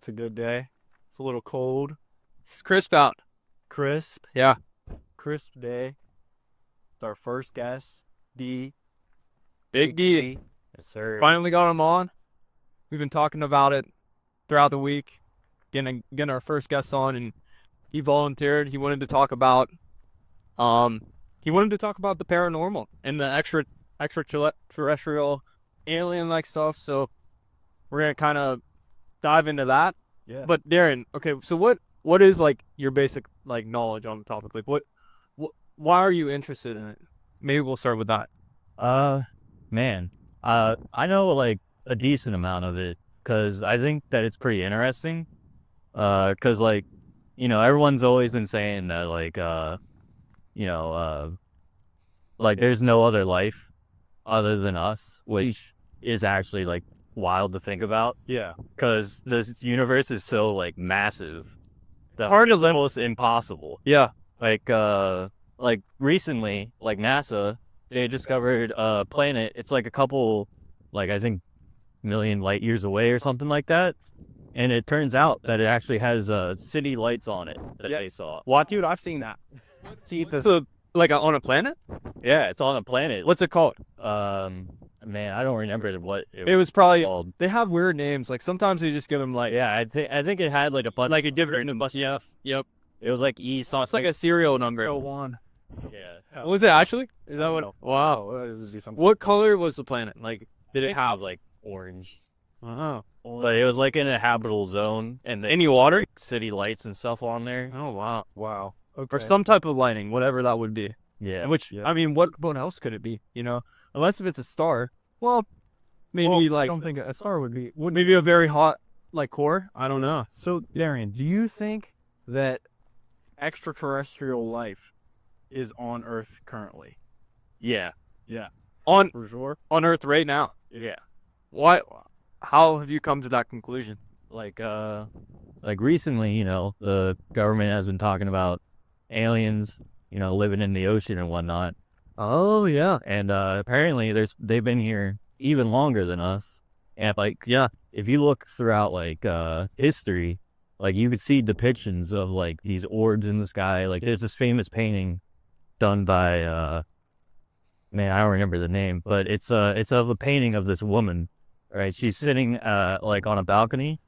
It's a good day. It's a little cold, It's crisp out. crisp, Yeah. crisp day. It's our first guest, D. Big D. Yes, sir. Finally got him on. We've been talking about it throughout the week, getting our first guest on, and he volunteered. Um he wanted to talk about the paranormal and the extraterrestrial alien like stuff. So we're gonna kind of dive into that. Yeah. But Darren, okay, so what is like your basic like knowledge on the topic? Like what why are you interested in it? Maybe we'll start with that. Uh, man, I know like a decent amount of it because I think that it's pretty interesting. Because like, everyone's always been saying that you know, uh, like there's no other life other than us, which is actually like wild to think about Yeah. because this universe is so like massive. The heart is almost impossible. Yeah. Like recently, like NASA, they discovered a planet. It's like a couple, like I think, million light years away or something like that. And it turns out that it actually has city lights on it that Yeah. they saw. What, dude? I've seen that. See the So like on a planet? Yeah, it's on a planet. What's it called? Man, I don't remember what It was probably called. they have weird names. Like sometimes they just give them like Yeah, I think it had like a bunch, like a different yeah. Yep. it was like E something. It's like a serial number. one. Yeah. Was it actually? Is that what? Wow. What color was the planet? Like did it have like Orange. wow. But it was like in a habitable zone and Any water? city lights and stuff on there. Oh wow. Wow. Okay. Or some type of lighting, whatever that would be. Yeah. Which Yeah. I mean, what else could it be? Unless if it's a star. Well, maybe Well, I like don't think a star would be. maybe a very hot like core. I don't know. So, Darian, do you think that extraterrestrial life is on Earth currently? Yeah. On For sure. Earth right now. Yeah. Why? How have you come to that conclusion? Like recently, the government has been talking about aliens, living in the ocean and whatnot. Oh yeah. And apparently they've been here even longer than us. And like, yeah, if you look throughout like history, like you could see depictions of like these orbs in the sky. Like there's this famous painting done by man, I don't remember the name, but it's of a painting of this woman. Right, she's sitting like on a balcony,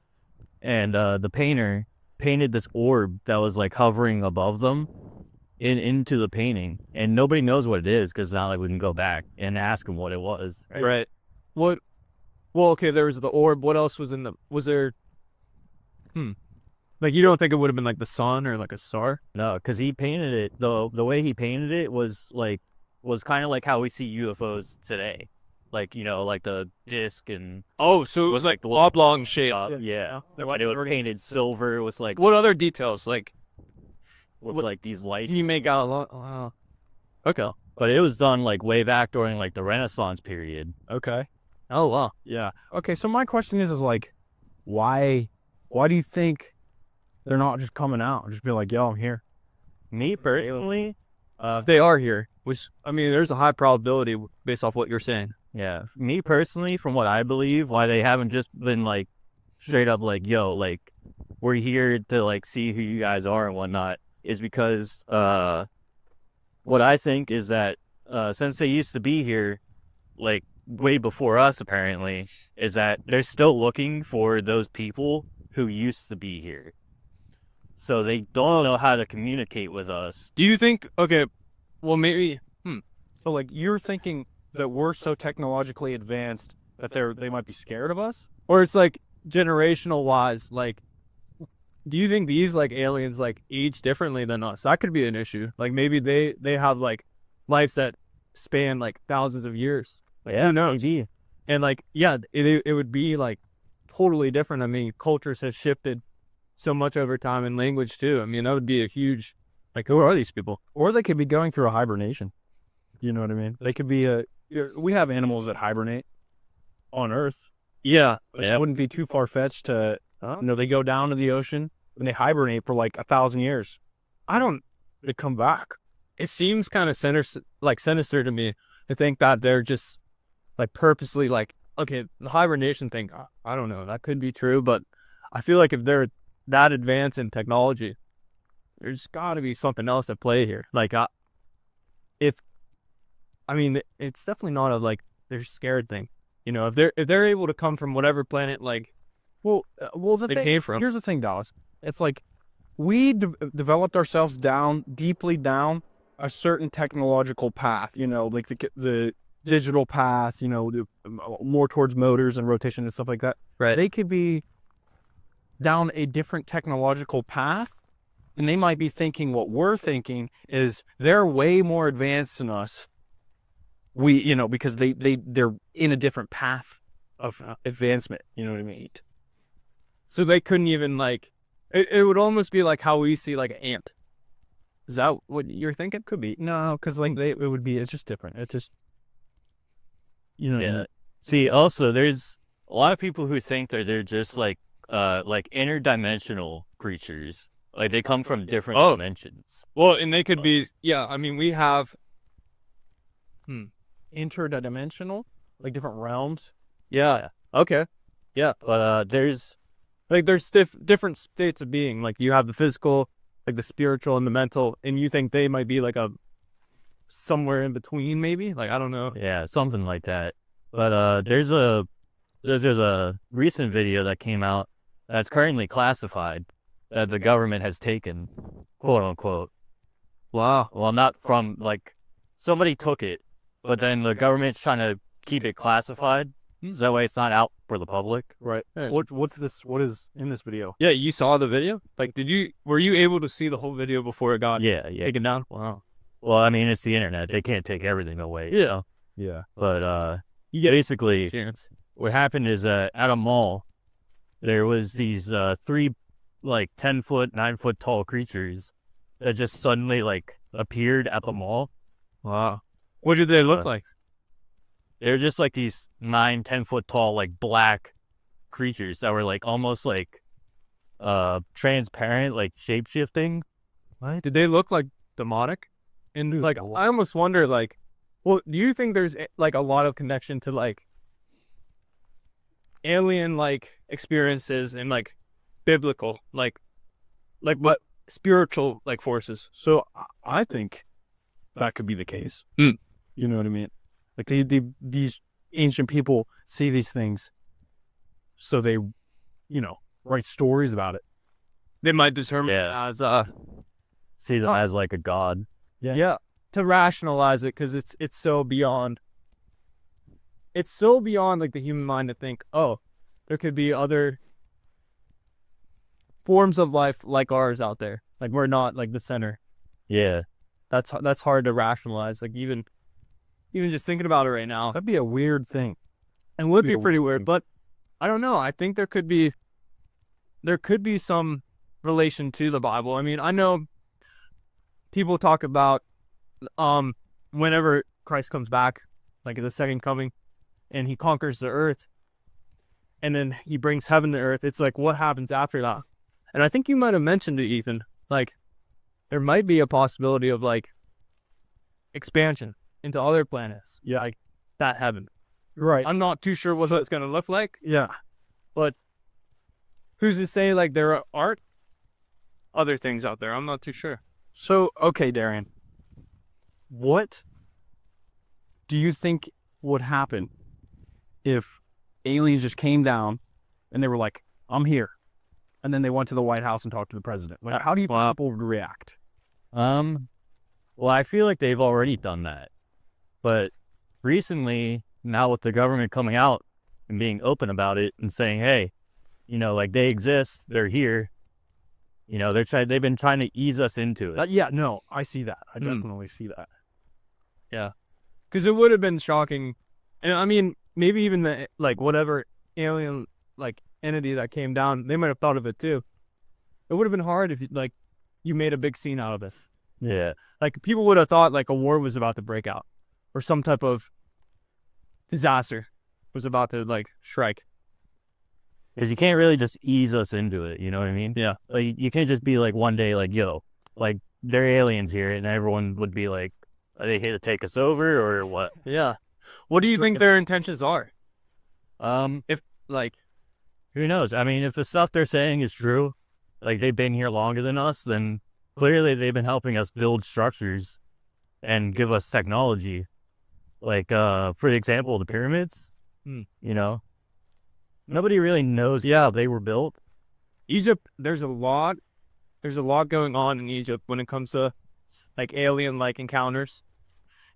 and the painter painted this orb that was like hovering above them into the painting, and nobody knows what it is because now like we can go back and ask them what it was. Right. What? Well, okay. There was the orb. What else was in the? Was there? Like you don't think it would have been like the sun or like a star? No, because he painted it the way he painted it was kind of like how we see UFOs today, like like the disc and Oh, so it was like the oblong shape. yeah. And it was painted silver. It was like What other details? Like with what- like these lights. you make out a lot. Wow. Okay. But it was done like way back during like the Renaissance period. Okay. Oh wow. Yeah. Okay. So my question is like, why do you think they're not just coming out and just be like, yo, I'm here? Me personally, If they are here, which I mean, there's a high probability based off what you're saying. yeah, me personally, from what I believe, why they haven't just been like straight up like, yo, like we're here to like see who you guys are and whatnot, is because what I think is that since they used to be here like way before us apparently, is that they're still looking for those people who used to be here. So they don't know how to communicate with us. Do you think? Okay. Well, maybe. So like, you're thinking that we're so technologically advanced that they might be scared of us? Or it's like generational wise. Like, do you think these like aliens like age differently than us? That could be an issue. Like maybe they have like lives that span like thousands of years. Like, Yeah, who knows? And like, yeah, it would be like totally different. I mean, cultures have shifted so much over time and language too. I mean, that would be a huge, like, who are these people? Or they could be going through a hibernation. You know what I mean? They could be we have animals that hibernate on Earth. Yeah. It wouldn't be too far-fetched to, they go down to the ocean and they hibernate for like 1,000 years. They come back. It seems kind of sinister to me to think that they're just like purposely like, okay, the hibernation thing, I don't know, that could be true, but I feel like if they're that advanced in technology, there's got to be something else at play here. Like, it's definitely not a like they're scared thing. You know, if they're able to come from whatever planet, like, The they thing, came from. here's the thing, Dallas. It's like we developed ourselves down deeply down a certain technological path. You know, like the digital path. You know, more towards motors and rotation and stuff like that. Right. They could be down a different technological path, and they might be thinking what we're thinking is they're way more advanced than us. Because they're in a different path of advancement. You know what I mean? So they couldn't even like. It would almost be like how we see like an ant. Is that what you're thinking? Could be. No, because like it's just different. It's just, Yeah. See, also, there's a lot of people who think that they're just like interdimensional creatures. Like they come from different dimensions. Well, and they could be. Yeah, I mean, we have. interdimensional, like different realms. Yeah. Okay. Yeah. But there's different states of being. Like you have the physical, like the spiritual and the mental, and you think they might be like a somewhere in between, maybe. Like I don't know. yeah, something like that. But there's a recent video that came out that's currently classified that the government has taken, quote unquote. Wow. Well, not from like somebody took it, but then the government's trying to keep it classified so that way it's not out for the public. Right. Hey. What's this? What is in this video? Yeah, you saw the video. Like, were you able to see the whole video before it got Yeah. taken down? Wow. Well, I mean, it's the internet. They can't take everything away. Yeah. Yeah. But basically, Chance. what happened is at a mall, there was these 3 like 10-foot, 9-foot tall creatures that just suddenly like appeared at the mall. Wow. What did they look like? They're just like these 9-10 foot tall like black creatures that were like almost like transparent, like shape shifting. What? Did they look like demonic? And like I almost wonder like, well, do you think there's like a lot of connection to like alien like experiences and like biblical like what spiritual like forces? So I think that could be the case. Mm. You know what I mean? Like these ancient people see these things, so they, write stories about it. They might determine Yeah. it as See them as like a god. yeah, to rationalize it because it's so beyond. It's so beyond like the human mind to think, oh, there could be other forms of life like ours out there. Like we're not like the center. Yeah. That's hard to rationalize. Like even just thinking about it right now, That'd be a weird thing. it would be Yeah. pretty weird. But I don't know. I think there could be some relation to the Bible. I mean, I know people talk about whenever Christ comes back, like at the second coming, and he conquers the earth, and then he brings heaven to earth. It's like what happens after that? And I think you might have mentioned it, Ethan. Like there might be a possibility of like expansion into other planets. Yeah. Like that heaven. Right. I'm not too sure what that's gonna look like. Yeah. But who's to say like there aren't other things out there? I'm not too sure. So, okay, Darian, what do you think would happen if aliens just came down and they were like, I'm here, and then they went to the White House and talked to the president? Like, how do you think people would react? Well, I feel like they've already done that. But recently, now with the government coming out and being open about it and saying, hey, like they exist, they're here. They've been trying to ease us into it. Yeah, no, I see that. I definitely see that. Yeah, because it would have been shocking, and I mean maybe even the like whatever alien like entity that came down, they might have thought of it too. It would have been hard if you made a big scene out of it. Yeah. Like people would have thought like a war was about to break out, or some type of disaster was about to like strike. Because you can't really just ease us into it, you know what I mean? Yeah. Like, you can't just be like one day like, yo, like there are aliens here, and everyone would be like, are they here to take us over or what? Yeah. What do you think their intentions are? Um, If like, Who knows? I mean, if the stuff they're saying is true, like they've been here longer than us, then clearly they've been helping us build structures and give us technology. Like, for example, the pyramids, you know, nobody really knows how they were built. Egypt, there's a lot going on in Egypt when it comes to like alien like encounters.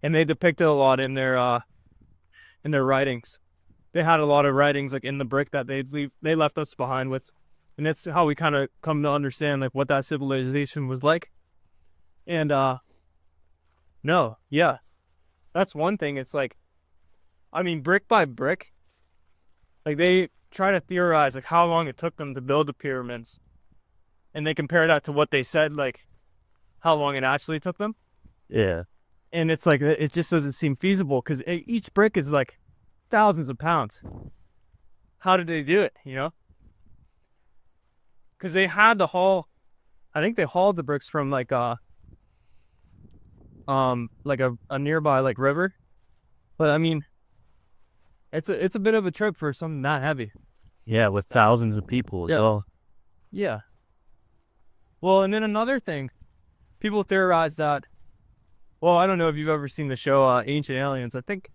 And they depicted a lot in their writings. They had a lot of writings like in the brick that they left us behind with. And that's how we kind of come to understand like what that civilization was like. And no, yeah. That's one thing. It's like, I mean, brick by brick, like they try to theorize like how long it took them to build the pyramids. And they compare that to what they said, like how long it actually took them. Yeah. And it's like, it just doesn't seem feasible because each brick is like thousands of pounds. How did they do it, you know? Because they had to haul, I think they hauled the bricks from like a nearby like river. But I mean, it's a bit of a trip for something that heavy. Yeah, with thousands of people as Yeah. well. Yeah. Well, and then another thing, people theorize that. Well, I don't know if you've ever seen the show Ancient Aliens. I think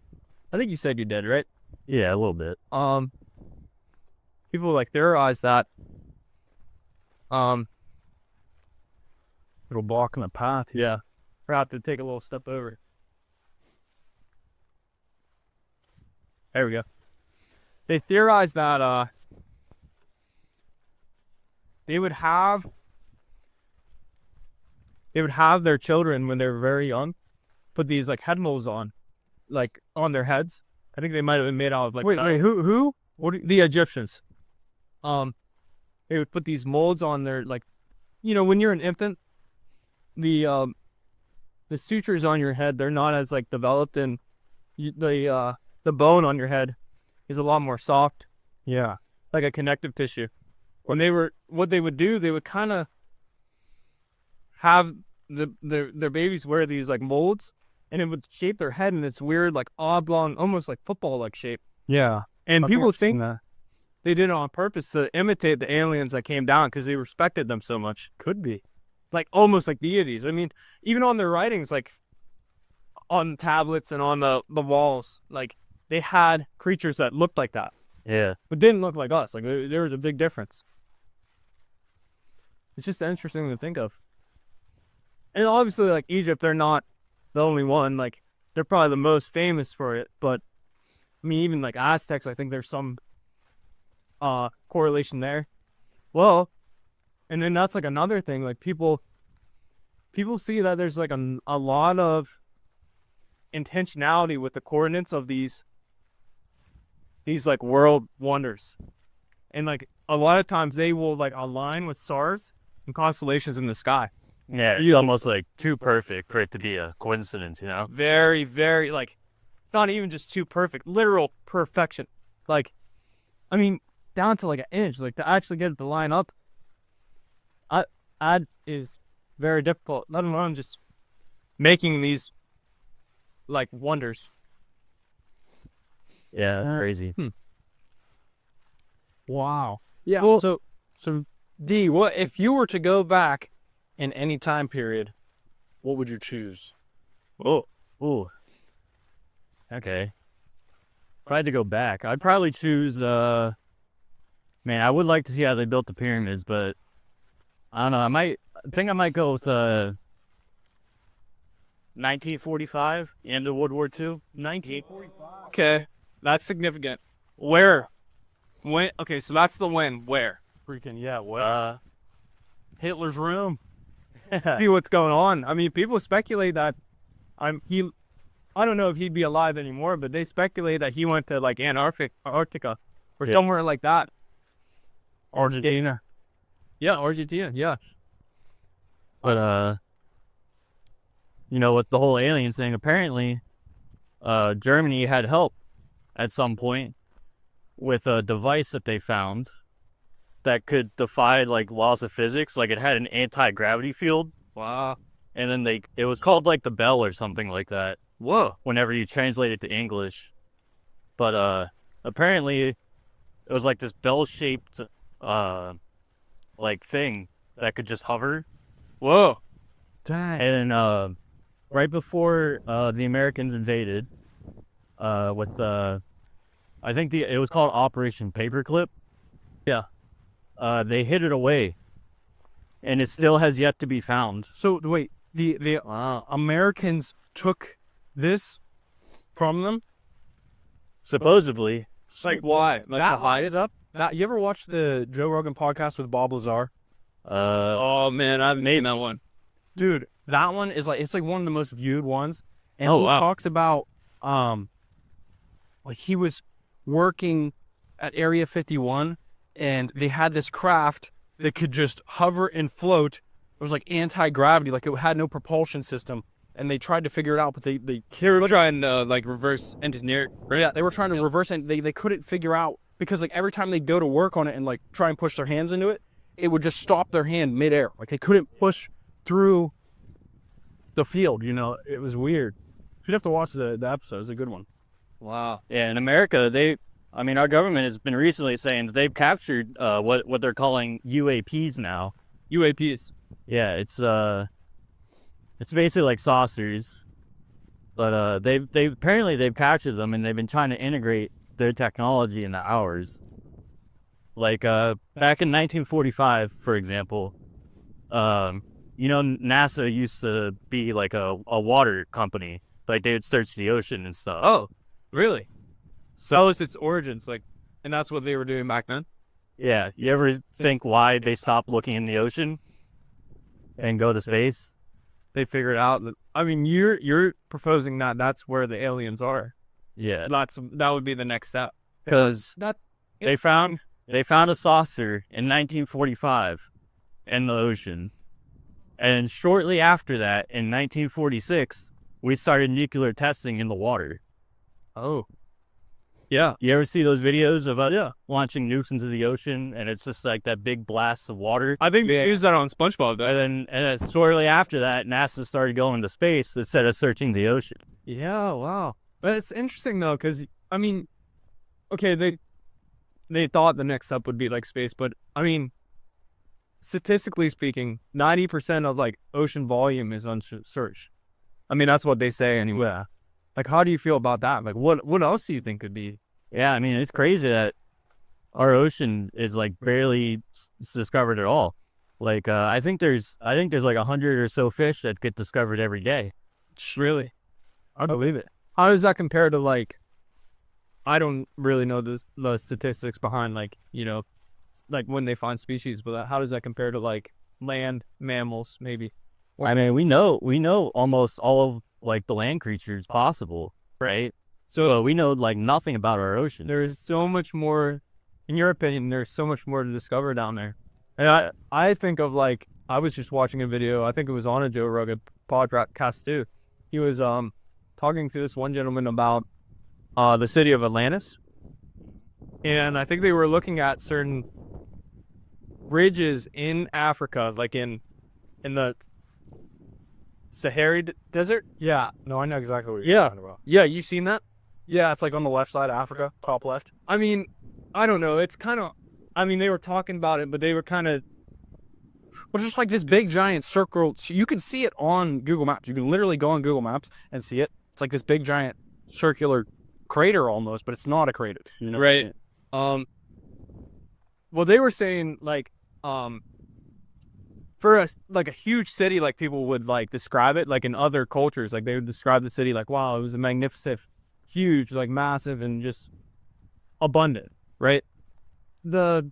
you said you did, right? Yeah, a little bit. People like theorize that. Little block in the path. Yeah. We're have to take a little step over. There we go. They theorize that they would have their children when they were very young put these like head molds on, like on their heads. I think they might have been made out of like Wait, who? the Egyptians. They would put these molds on their like, you know, when you're an infant, the sutures on your head, they're not as like developed, and the bone on your head is a lot more soft, Yeah. like a connective tissue. What they would do, they would kind of have their babies wear these like molds, and it would shape their head in this weird like oblong, almost like football like shape. Yeah. And I've people never think seen that. they did it on purpose to imitate the aliens that came down because they respected them so much. Could be. Like almost like deities. I mean, even on their writings, like on tablets and on the walls, like they had creatures that looked like that, Yeah. but didn't look like us. Like there was a big difference. It's just interesting to think of. And obviously, like Egypt, they're not the only one. Like they're probably the most famous for it. But I mean, even like Aztecs, I think there's some correlation there. Well, and then that's like another thing. Like people see that there's like a lot of intentionality with the coordinates of these like world wonders, and like a lot of times they will like align with stars and constellations in the sky. Yeah, it's almost like too perfect for it to be a coincidence, you know? Very, very like, not even just too perfect, literal perfection. Like, I mean, down to like an inch. Like to actually get it to line up, is very difficult. Let alone just making these like wonders. Yeah, that's crazy. Wow. Yeah. Well- So D, what if you were to go back in any time period, what would you choose? Oh, ooh. Okay. If I had to go back, I'd probably choose, man, I would like to see how they built the pyramids, but I don't know. I think I might go with, 1945, end of World War II. 1945. Okay, that's significant. Where? When? Okay, so that's the when. Where? Freaking yeah, what? Hitler's room. See what's going on. I mean, people speculate that I don't know if he'd be alive anymore, but they speculate that he went to like Antarctica or Yeah. somewhere like that. Argentina. Yeah, Argentina. Yeah. But, you know, with the whole aliens thing, apparently, Germany had help at some point with a device that they found that could defy like laws of physics. Like it had an anti-gravity field. Wow. And then it was called like the Bell or something like that. Whoa. Whenever you translate it to English. But apparently It was like this bell-shaped, like thing that could just hover. Whoa. Dang. And right before the Americans invaded, with I think it was called Operation Paperclip. Yeah. They hid it away, and it still has yet to be found. So wait, the Americans took this from them. Supposedly, It's like why? Like that high is up. That you ever watch the Joe Rogan podcast with Bob Lazar? Oh man, I've made that one. Dude, that one is like it's like one of the most viewed ones. And Oh, he wow. talks about like he was working at Area 51 and they had this craft that could just hover and float. It was like anti-gravity, like it had no propulsion system. And they tried to figure it out, but they We're trying to like reverse engineer. yeah, they were trying to reverse it. They couldn't figure out because like every time they go to work on it and like try and push their hands into it, it would just stop their hand midair. Like they couldn't push through the field. You know, it was weird. You'd have to watch the episode. It's a good one. Wow. yeah, in America, our government has been recently saying that they've captured what they're calling UAPs now. UAPs. Yeah, it's basically like saucers, but they've apparently captured them and they've been trying to integrate their technology into ours. Like back in 1945, for example, NASA used to be like a water company. Like they would search the ocean and stuff. Oh, really? So that was its origins, like, and that's what they were doing back then. Yeah, you ever think why they stopped looking in the ocean and go to space? They figured out that. I mean, you're proposing that that's where the aliens are. Yeah, That would be the next step. because That they found a saucer in 1945 in the ocean, and shortly after that, in 1946, we started nuclear testing in the water. Oh. Yeah. You ever see those videos of launching nukes into the ocean, and it's just like that big blast of water? I think they used that on SpongeBob. And then shortly after that, NASA started going to space instead of searching the ocean. Yeah, wow. But it's interesting though, because I mean, okay, they thought the next step would be like space, but I mean, statistically speaking, 90% of like ocean volume is unsearched. I mean, that's what they say anyway. Yeah. Like, how do you feel about that? Like, what else do you think could be? Yeah, I mean, it's crazy that our ocean is like barely discovered at all. Like, I think there's like 100 or so fish that get discovered every day. Really? I believe it. How does that compare to like? I don't really know the statistics behind like like when they find species, but how does that compare to like land mammals maybe? I mean, we know almost all of like the land creatures possible, right? So we know like nothing about our ocean. There's so much more, in your opinion, there's so much more to discover down there. And I think of like, I was just watching a video, I think it was on a Joe Rogan podcast too. He was talking to this one gentleman about the city of Atlantis. And I think they were looking at certain ridges in Africa, like in the Sahara Desert. Yeah. No, I know exactly what you're talking about. Yeah, you seen that? Yeah, it's like on the left side of Africa, top left. I mean, I don't know. It's kind of, I mean, they were talking about it, but they were kind of, Well, just like this big giant circle. So you can see it on Google Maps. You can literally go on Google Maps and see it. It's like this big giant circular crater almost, but it's not a crater. You know? right. Well, they were saying like, for a huge city, like people would like describe it, like in other cultures, like they would describe the city like, wow, it was a magnificent, huge, like massive and just abundant, right? The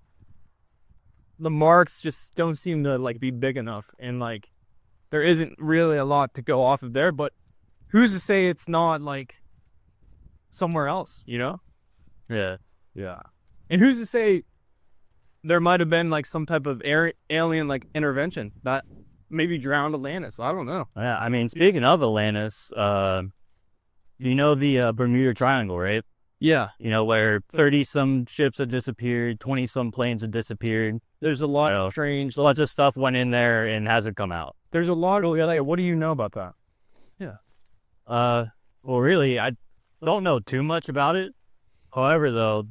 marks just don't seem to like be big enough, and like there isn't really a lot to go off of there, but who's to say it's not like somewhere else, you know? Yeah. Yeah. And who's to say there might have been like some type of alien like intervention that maybe drowned Atlantis? I don't know. Yeah. I mean, speaking of Atlantis, you know the Bermuda Triangle, right? Yeah. You know, where 30 some ships had disappeared, 20 some planes had disappeared. There's a lot of strange. Lots of stuff went in there and hasn't come out. There's a lot of. What do you know about that? Well, really, I don't know too much about it. However, though,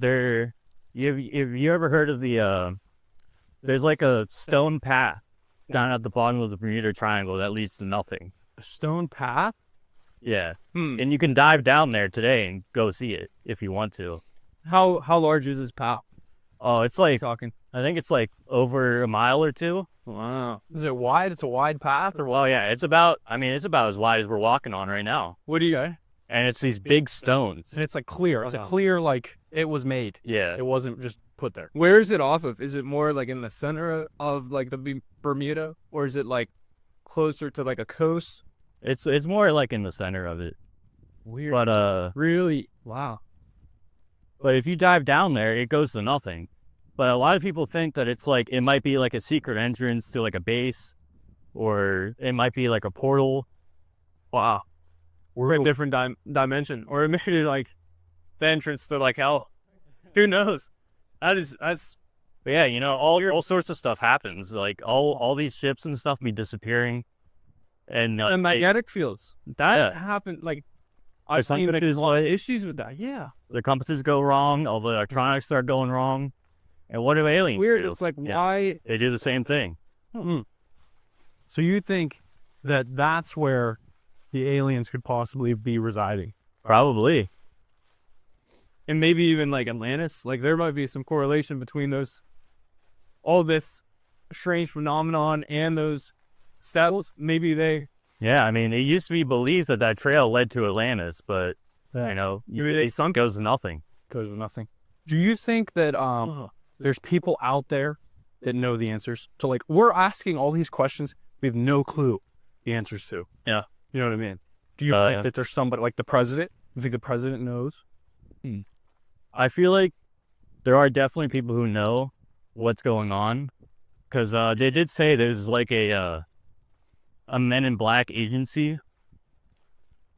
Have you ever heard of the there's like a stone path down at the bottom of the Bermuda Triangle that leads to nothing. A stone path? Yeah. Hmm. And you can dive down there today and go see it if you want to. How large is this path? Oh, it's like, Talking. I think it's like over a mile or two. Wow. Is it wide? It's a wide path or what? Well, yeah, it's about as wide as we're walking on right now. What do you? And it's these big stones. And it's like clear. It's a clear, like it was made. Yeah. It wasn't just put there. Where is it off of? Is it more like in the center of like the Bermuda, or is it like closer to like a coast? It's more like in the center of it. Weird. But Really? Wow. but if you dive down there, it goes to nothing. But a lot of people think that it's like, it might be like a secret entrance to like a base, or it might be like a portal. Wow. We're in a different dimension, or maybe like the entrance to like hell. Who knows? That's But yeah, you know, all sorts of stuff happens. Like all these ships and stuff be disappearing. And the magnetic fields that Yeah. happened. Like There's I've seen something a lot of issues with that. Yeah. the compasses go wrong, all the electronics start going wrong. And what do aliens Weird. do? It's like Yeah. why? They do the same thing. So you think that that's where the aliens could possibly be residing? Probably. And maybe even like Atlantis. Like there might be some correlation between those, all this strange phenomenon and those steps. Maybe they. Yeah, I mean, it used to be believed that that trail led to Atlantis, but, you know, Maybe they it goes to nothing. Goes to nothing. Do you think that there's people out there that know the answers? So like we're asking all these questions we have no clue the answers to. Yeah. You know what I mean? Do you think that there's somebody like the president? You think the president knows? I feel like there are definitely people who know what's going on, because they did say there's like a Men in Black agency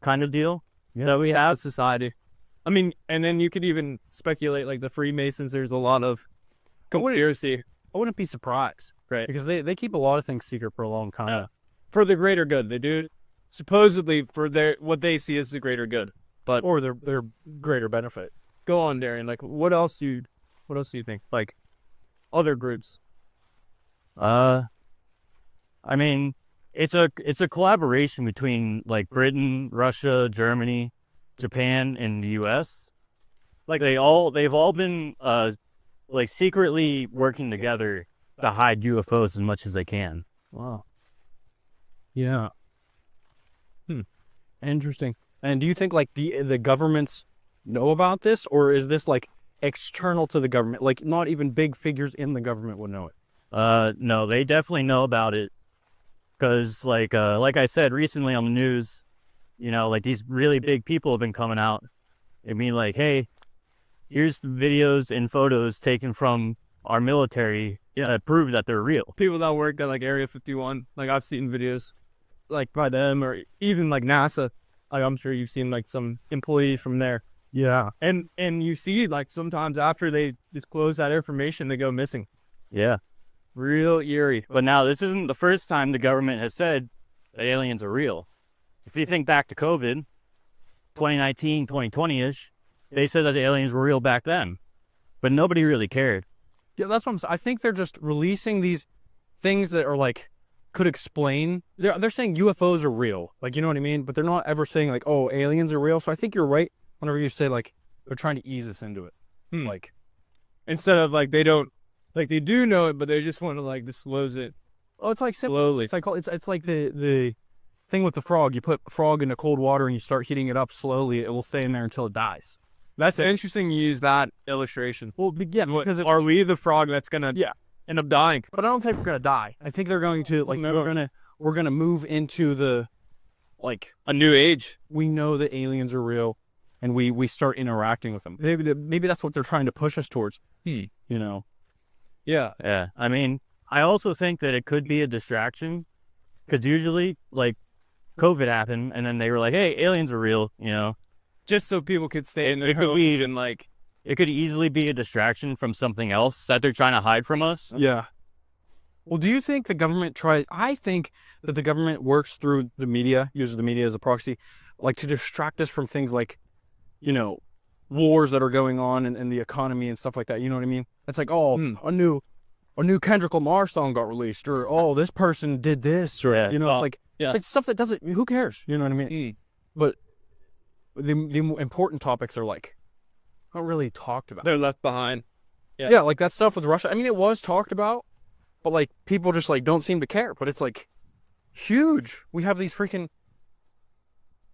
kind of deal that we have. Society. I mean, and then you could even speculate like the Freemasons. There's a lot of conspiracy I wouldn't be surprised. Right. Because they keep a lot of things secret for a long time. Yeah. for the greater good. They do supposedly for their what they see as the greater good. But Or their greater benefit. go on, Darian. Like, what else do you think? Like, other groups. I mean, it's a collaboration between like Britain, Russia, Germany, Japan, and the U.S. Like they've all been like secretly working together to hide UFOs as much as they can. Wow. Yeah. Interesting. And do you think like the governments know about this, or is this like external to the government? Like not even big figures in the government would know it. No, they definitely know about it, because like I said recently on the news, you know, like these really big people have been coming out and being like, hey, here's the videos and photos taken from our military that prove that they're real. People that work at like Area 51, like I've seen videos like by them, or even like NASA. Like I'm sure you've seen like some employees from there. Yeah. And you see like sometimes after they disclose that information, they go missing. Yeah. Real eerie. But now this isn't the first time the government has said that aliens are real. If you think back to COVID, 2019, 2020-ish, they said that the aliens were real back then, but nobody really cared. Yeah, that's what I'm saying. I think they're just releasing these things that are like could explain. They're saying UFOs are real, like, you know what I mean? But they're not ever saying like, oh, aliens are real. So I think you're right whenever you say like they're trying to ease us into it. Like Instead of like they don't, like they do know it, but they just want to like disclose it. oh, it's like simple. Slowly. It's like it's like the thing with the frog. You put a frog into cold water and you start heating it up slowly. It will stay in there until it dies. That's interesting. You use that illustration. Well, yeah, because Are we the frog that's gonna end up dying? but I don't think we're gonna die. I think they're going to like No. we're gonna move into the like A new age. we know that aliens are real, and we start interacting with them. Maybe that's what they're trying to push us towards. You know. Yeah. Yeah. I mean, I also think that it could be a distraction, because usually like COVID happened and then they were like, hey, aliens are real, you know. Just so people could stay in their lead and like. It could easily be a distraction from something else that they're trying to hide from us. Yeah. Well, do you think the government I think that the government works through the media, uses the media as a proxy, like to distract us from things like, you know, wars that are going on and the economy and stuff like that. You know what I mean? It's like, oh, a new Kendrick Lamar song got released, or oh, this person did this, or Yeah. you know, like yeah. it's like stuff that doesn't. Who cares? You know what I mean? But the important topics are like not really talked about. They're left behind. Yeah, like that stuff with Russia. I mean, it was talked about, but like people just like don't seem to care. But it's like huge. We have these freaking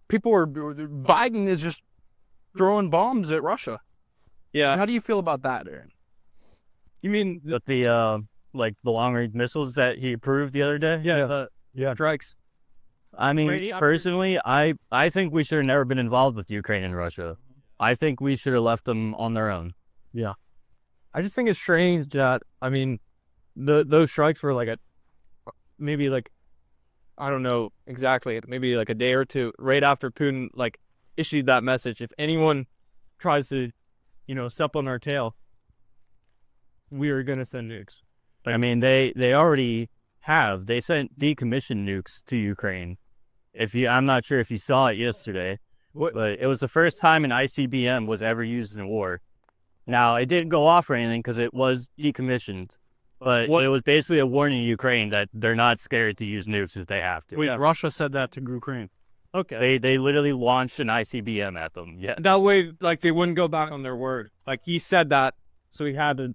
people are Biden is just throwing bombs at Russia. Yeah. How do you feel about that, Aaron? You mean But the like the long range missiles that he approved the other day. yeah, strikes? I mean, Brady, personally, I think we should have never been involved with Ukraine and Russia. I think we should have left them on their own. I just think it's strange that, I mean, those strikes were like maybe like, I don't know exactly, maybe like a day or two right after Putin like issued that message. If anyone tries to, step on our tail, we are gonna send nukes. I mean, they already have. They sent decommissioned nukes to Ukraine. I'm not sure if you saw it yesterday, but it was the first time an ICBM was ever used in war. Now, it didn't go off or anything because it was decommissioned, but it was basically a warning to Ukraine that they're not scared to use nukes if they have to. Wait, Russia said that to Ukraine. Okay. They literally launched an ICBM at them. Yeah. That way, like, they wouldn't go back on their word. Like, he said that, so he had to.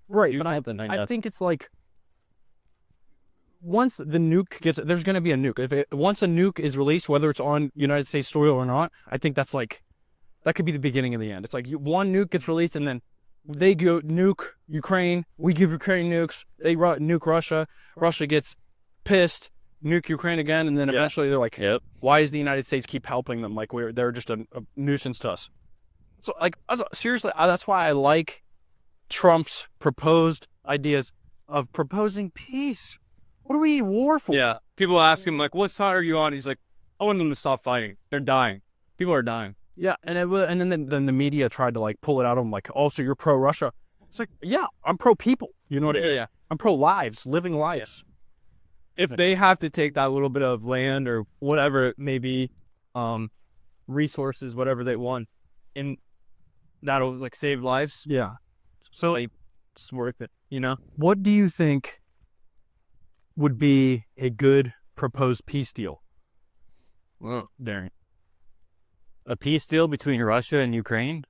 Right, but I think it's like once the nuke gets, there's going to be a nuke. Once a nuke is released, whether it's on United States soil or not, I think that's like that could be the beginning of the end. It's like one nuke gets released, and then they go nuke Ukraine. We give Ukraine nukes. They nuke Russia. Russia gets pissed, nuke Ukraine again, and then eventually they're like, Yep. why does the United States keep helping them? Like they're just a nuisance to us. So like seriously, that's why I like Trump's proposed ideas of proposing peace. What are we in war for? Yeah. People ask him, like, what side are you on? He's like, I want them to stop fighting. They're dying. People are dying. Yeah, and then the media tried to like pull it out of him, like, oh, so you're pro Russia? It's like, yeah, I'm pro people. You know what I mean? Yeah. I'm pro lives, living lives. If they have to take that little bit of land or whatever it may be, resources, whatever they want, and that'll like save lives, Yeah. so like, it's worth it, What do you think would be a good proposed peace deal, Darren? A peace deal between Russia and Ukraine?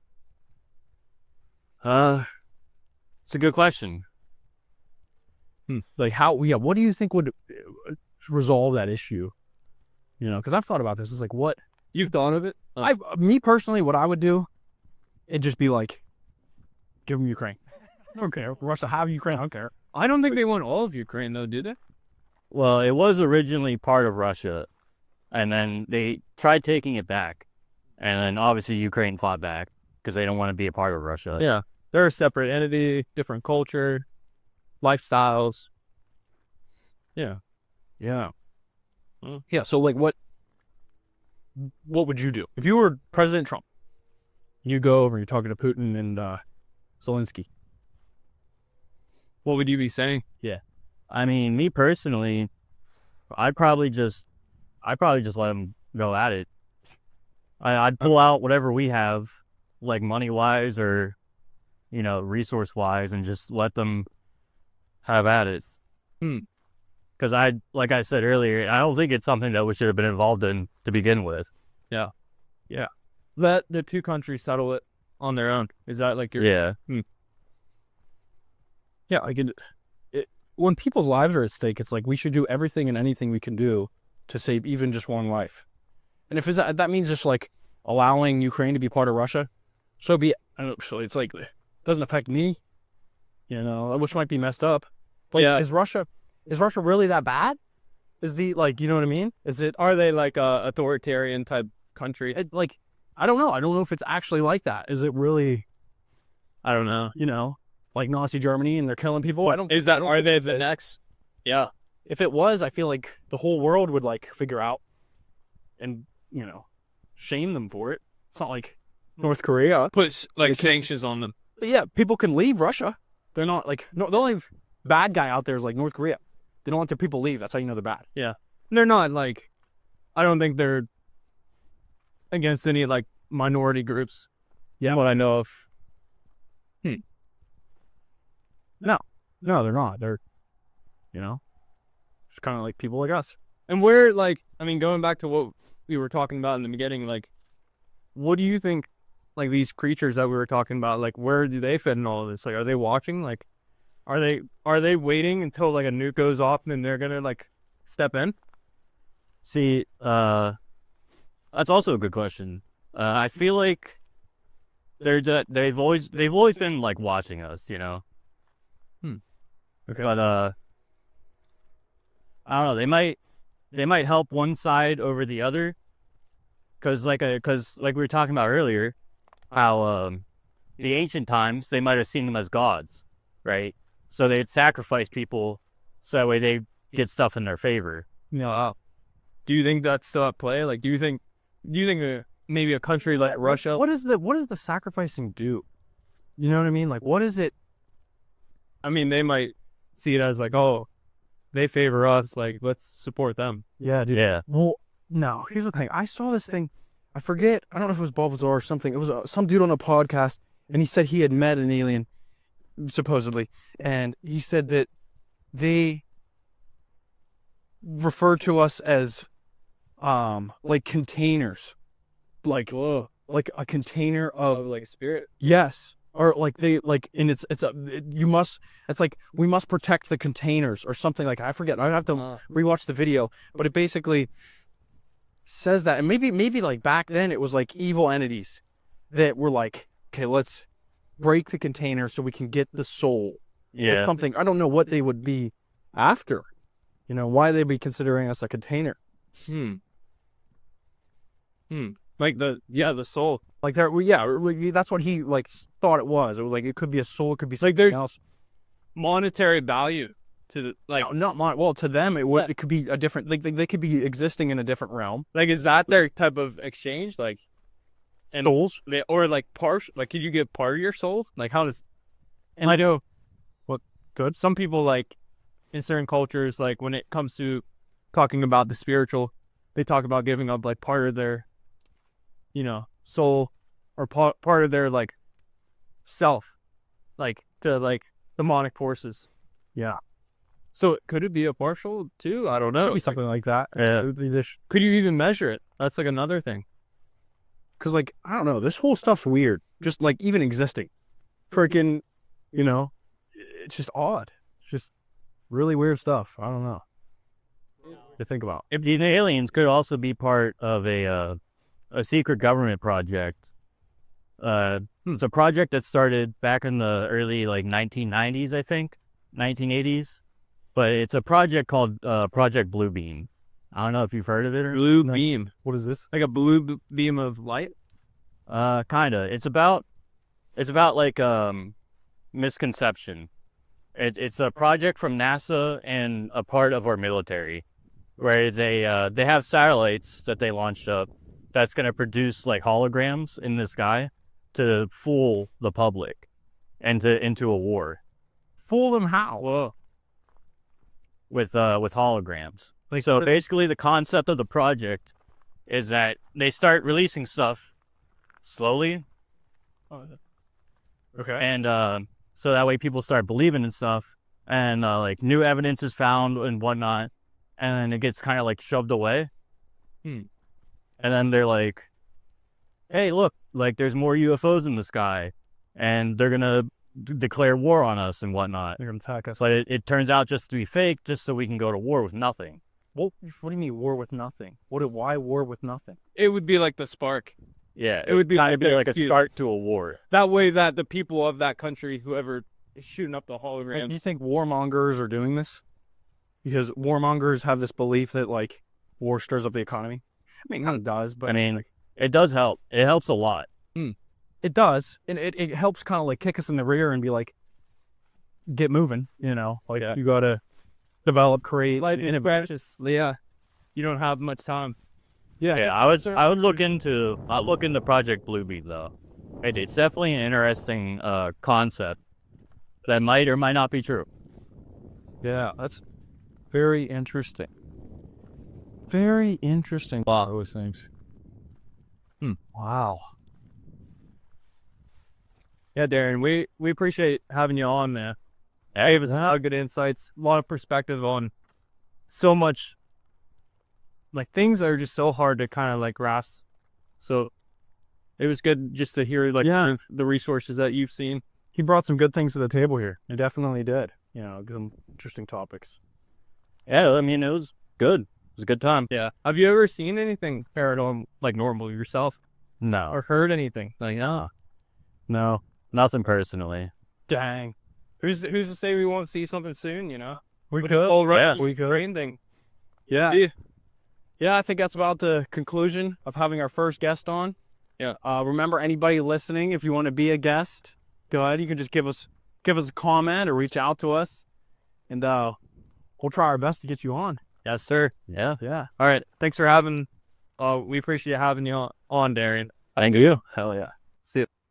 It's a good question. Like how? Yeah. What do you think would resolve that issue? Because I've thought about this. It's like what You've thought of it? me personally, what I would do, it'd just be like, give them Ukraine. I don't care. Russia have Ukraine. I don't care. I don't think they want all of Ukraine, though, do they? Well, it was originally part of Russia, and then they tried taking it back, and then obviously Ukraine fought back because they don't want to be a part of Russia. Yeah. They're a separate entity, different culture, lifestyles. Yeah. Yeah. Yeah. So like, what would you do if you were President Trump? You go over. You're talking to Putin and Zelensky. What would you be saying? I mean, me personally, I'd probably just let them go at it. I'd pull out whatever we have, like money-wise or, resource-wise, and just let them have at it. Because like I said earlier, I don't think it's something that we should have been involved in to begin with. Let the two countries settle it on their own. Is that like your... Yeah. Yeah. Like when people's lives are at stake, it's like we should do everything and anything we can do to save even just one life. And if that means just like allowing Ukraine to be part of Russia, so be it. So it's like it doesn't affect me, which might be messed up. But Yeah. is Russia really that bad? Is you know what I mean? Are they like a authoritarian type country? I don't know. I don't know if it's actually like that. Is it really, I don't know. like Nazi Germany and they're killing people? Are they the next? Yeah. If it was, I feel like the whole world would like figure out and, shame them for it. It's not like North Korea. Put like sanctions on them. But yeah, people can leave Russia. They're not like, no, the only bad guy out there is like North Korea. They don't let their people leave. That's how you know they're bad. They're not like, I don't think they're against any like minority groups. Yeah, what I know of. No, they're not. They're, you know, just kind of like people like us. And where, like, I mean, going back to what we were talking about in the beginning, like, what do you think, like, these creatures that we were talking about, like, where do they fit in all of this? Like, are they watching? Like, are they waiting until like a nuke goes off and then they're gonna like step in? See, that's also a good question. I feel like they've always been like watching us, you know. Okay. But I don't know. They might help one side over the other, because like we were talking about earlier, how the ancient times they might have seen them as gods, right? So they'd sacrifice people so that way they get stuff in their favor. No. Do you think that's still at play? Like, do you think maybe a country like Russia? What does the sacrificing do? You know what I mean? Like, what is it? I mean, they might see it as like, oh, they favor us. Like, let's support them. Yeah, dude. Yeah. Well, no. Here's the thing. I saw this thing. I forget. I don't know if it was Bulbasaur or something. It was some dude on a podcast, and he said he had met an alien, supposedly, and he said that they refer to us as, like containers, like Whoa, like a container of like spirit. yes, or like they like, and it's you must. It's like we must protect the containers or something like I forget. I have to rewatch the video, but it basically says that, and maybe like back then it was like evil entities that were like, okay, let's break the container so we can get the soul. Or Yeah. something. I don't know what they would be after. You know, why they'd be considering us a container. Like the soul. Like that, well, yeah, that's what he like thought it was. It was like it could be a soul, it could be Like something there's else. monetary value to the like. No, not mine. Well, to them, it could be a different. Like they could be existing in a different realm. Like, is that their type of exchange? Like, and Souls. or like partial? Like, could you give part of your soul? Like, how does? And I know, what good. Some people like in certain cultures, like when it comes to talking about the spiritual, they talk about giving up like part of their, soul, or part of their like self, like to like demonic forces. Yeah, So could it be a partial too? I don't know. could be something like that. Yeah. Could you even measure it? That's like another thing. Because like I don't know, this whole stuff's weird. Just like even existing, freaking, it's just odd. It's just really weird stuff. I don't know. To think about. If the aliens could also be part of a secret government project. It's a project that started back in the early like 1990s, I think, 1980s. But it's a project called Project Bluebeam. I don't know if you've heard of it or Blue beam, What is this? like a blue beam of light. kinda. It's about like misconception. It's a project from NASA and a part of our military, where they have satellites that they launched up that's gonna produce like holograms in the sky to fool the public and into a war Fool them how? Whoa. with holograms. So basically, the concept of the project is that they start releasing stuff slowly, Okay. and so that way people start believing in stuff, and like new evidence is found and whatnot, and it gets kind of like shoved away. And then they're like, "Hey, look! Like there's more UFOs in the sky, and they're gonna declare war on us and whatnot." They're gonna attack us. But it turns out just to be fake, just so we can go to war with nothing. What do you mean war with nothing? Why war with nothing? It would be like the spark. Yeah, It would be kind of like like a a few- start to a war. That way that the people of that country, whoever is shooting up the Do hologram, you think warmongers are doing this? Because warmongers have this belief that like war stirs up the economy. I mean, it kind of does, but I mean, it does help. It helps a lot. it does, and it helps kind of like kick us in the rear and be like, get moving. Like you gotta develop, create, light innovate. and precious. Yeah, you don't have much time. Yeah, I would look into Project Bluebeam though. It's definitely an interesting concept that might or might not be true. Yeah, that's very interesting. Very interesting. Wow, those things. Wow. Yeah, Darren, we appreciate having you on, man. Hey, Gave us a lot of good insights, a lot of perspective on so much, like things that are just so hard to kind of like grasp. So it was good just to hear like Yeah. the resources that you've seen. He brought some good things to the table here. He definitely did. You know, some interesting topics. yeah, I mean, it was good. It was a good time. Yeah. Have you ever seen anything paranormal, like normal yourself, No, or heard anything? Like, no, nothing personally. dang. Who's to say we won't see something soon? You know, We with could. the whole Yeah. We could. rain thing. Yeah. Yeah. Yeah, I think that's about the conclusion of having our first guest on. Yeah. Remember, anybody listening, if you want to be a guest, go ahead. You can just give us a comment or reach out to us, and we'll try our best to get you on. Yes, sir. Yeah, Yeah. All right. Thanks for having. We appreciate having you on, Darian. thank you. Hell yeah. See you.